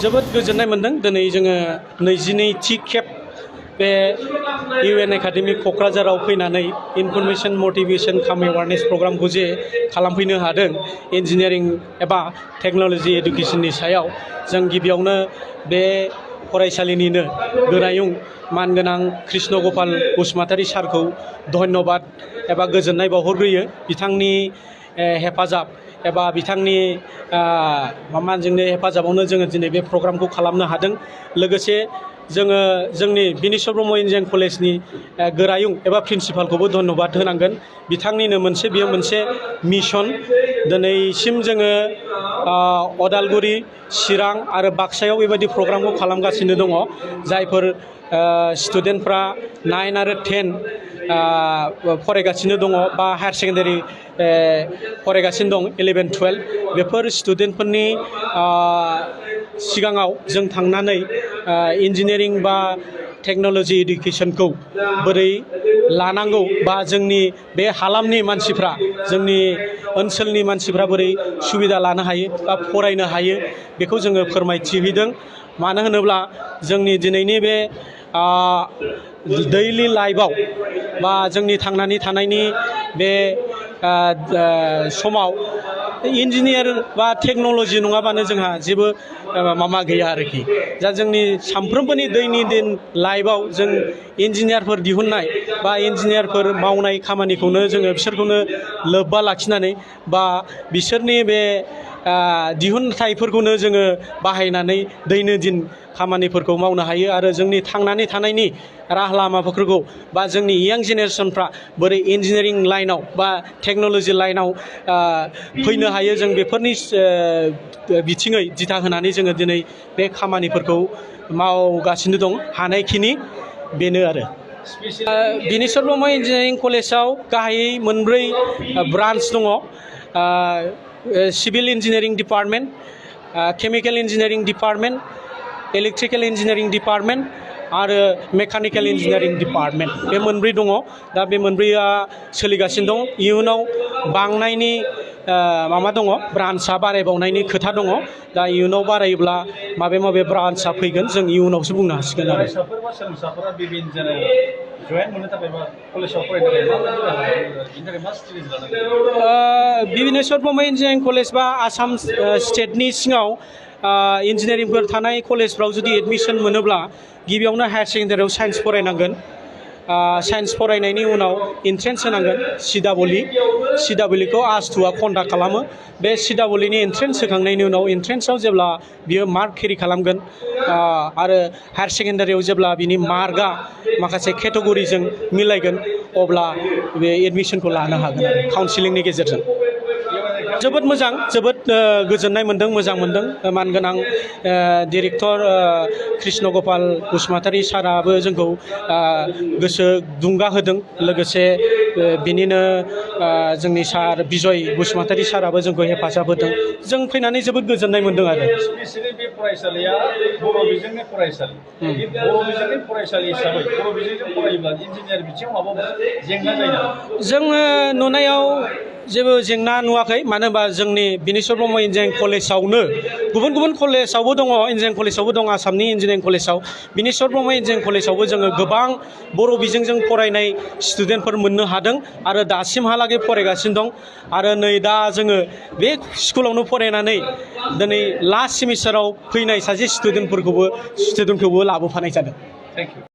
जोबोद गोजोननाय मोनदों दिनै जोङो 22थि खेब बे UN एकाडेमि क'क्राझाराव फैनानै इनफरमेशन मोटिवेशन काम एवारनेस प्रग्रामखौ जे खालामफैनो हादों इन्जिनियारिं एबा टेक्नोलॉजी एडुकेशननि सायाव जों गिबियावनो बे फरायसालिनिनो गोरायुं मानगोनां कृष्ण गपाल बसुमतारी सारखौ धन्यबाद एबा गोजोननाय बावहरग्रोयो बिथांनि हेफाजाब एबा बिथांनि जोंनि हेफाजाबावनो जोङो दिनै बे प्रग्रामखौ खालामनो हादों लोगोसे जोङो जोंनि बिनेश्वर ब्रह्म इन्जिनियारिं कलेजनि गोरायुं एबा प्रिन्सिपालखौबो धन्यबाद होनांगोन बिथांनिनो बेयो मोनसे मिशन दिनैसिम जोङो अदालगुरि चिरां आरो बाक्सायाव बेबायदि प्रग्रामखौ खालामगासिनो दङ जायफोर स्टुडेन्टफ्रा 9 आरो 10 फरायगासिनो दङ बा हायार सेकेन्डारि फरायगासिनो दं 11-12 बेफोर स्टुडेन्टफोरनि सिगाङाव जों थांनानै इन्जिनियारिं बा टेक्नोलॉजी एडुकेशनखौ बोरै लानांगौ बा जोंनि बे हालामनि मानसिफ्रा जोंनि ओनसोलनि मानसिफ्रा बोरै सुबिदा लानो हायो बा फरायनो हायो बेखौ जोङो फोरमायथि हैदों मानो होनोब्ला जोंनि दिनैनि बे दैलि लाइफआव बा जोंनि थांनानै थानायनि बे समाव इन्जिनियार बा टेक्नोलॉजी नङाबानो जोंहा जेबो माबा गैया आरोखि दा जोंनि सानफ्रोमबोनि दैनन्दिन लाइफआव जों इन्जिनियारफोर दिहुननाय बा इन्जिनियारफोर मावनाय खामानिखौनो जोङो बिसोरखौनो लोब्बा लाखिनानै बा बिसोरनि बे दिहुनथाइफोरखौनो जोङो बाहायनानै दैनन्दिन खामानिफोरखौ मावनो हायो आरो जोंनि थांनानै थानायनि राहा लामाफोरखौ बा जोंनि यां जेनेरेशनफ्रा बोरै इन्जिनियारिं लाइनाव बा टेक्नोलॉजी लाइनाव फैनो हायो जों बेफोरनि बिथिङै दिथा होनानै जोङो दिनै बे खामानिफोरखौ मावगासिनो दं हानायखिनि बेनो आरो बिनेश्वर ब्रह्म इन्जिनियारिं कलेजाव गाहायै मोनब्रै ब्रान्च दङ civil engineering department chemical engineering department electrical engineering department आरो मेकानिकेल इन्जिनियारिं डिपार्टमेन्ट बे मोनब्रै दङ दा बे मोनब्रैया सोलिगासिनो दं इयुनाव बांनायनि माबा दङ ब्रान्चआ बारायबावनायनि खोथा दङ दा इयुनाव बारायोब्ला माबे ब्रान्चआ फैगोन जों इयुनावसो बुंनो हासिगोन आरो सोलोंसाफोरा बिभिन्न जेनेरेल जयेन मोननो थाखाय बा कलेजाव फरायनो थाखाय बिनि थाखाय मा स्ट्रेटेजि लानांगोन बिनेश्वर ब्रह्म इन्जिनियारिं कलेज बा आसाम स्टेटनि सिङाव इन्जिनियारिंफोर थानाय कलेजफ्राव जुदि एडमिशन मोनोब्ला गिबियावनो हायार सेकेन्डारियाव साइन्स फरायनांगोन साइन्स फरायनायनि उनाव एन्ट्रेन्स होनांगोन CWE खौ आस2आ कन्डाक्ट खालामो बे CWEनि एन्ट्रेन्स होखांनायनि उनाव एन्ट्रेन्सआव जेब्ला बियो मार्क केरि खालामगोन आरो हायार सेकेन्डारियाव जेब्ला बिनि मार्कआ माखासे केटेगरिजों मिलायगोन अब्ला बे एडमिशनखौ लानो हागोन आरो काउन्सिलिंनि गेजेरजों जोबोद मोजां जोबोद गोजोननाय मोनदों मोजां मोनदों मानगोनां डिरेक्टर कृष्ण गपाल बसुमतारी साराबो जोंखौ गोसो दुंगा होदों लोगोसे बिनिनो जोंनि सार बिजय बसुमतारी साराबो जोंखौ हेफाजाब होदों जों फैनानै जोबोद गोजोननाय मोनदों आरो स्पेसियेलि बे फरायसालिया बर' बिजोंनि फरायसालि बर' बिजोंनि फरायसालि हिसाबै बर' बिजोंजों फरायोब्ला इन्जिनियार बिथिङाव माबा जेंना जायो नामा जोङो नुनायाव जेबो जेंना नुवाखै मानो होनबा जोंनि बिनेश्वर ब्रह्म इन्जिनियारिं कलेजावनो गुबुन कलेजावबो दङ इन्जिनियारिं कलेजावबो दं आसामनि इन्जिनियारिं कलेजाव बिनेश्वर ब्रह्म इन्जिनियारिं कलेजावबो जोङो गोबां बर' बिजोंजों फरायनाय स्टुडेन्टफोर मोननो हादों आरो दासिमहालागै फरायगासिनो दं आरो नै दा जोङो बे स्कुलावनो फरायनानै दिनै लास्ट सेमिस्टाराव फैनाय सासे स्टुडेन्टखौबो लाबोफानाय जादों थेंक इउ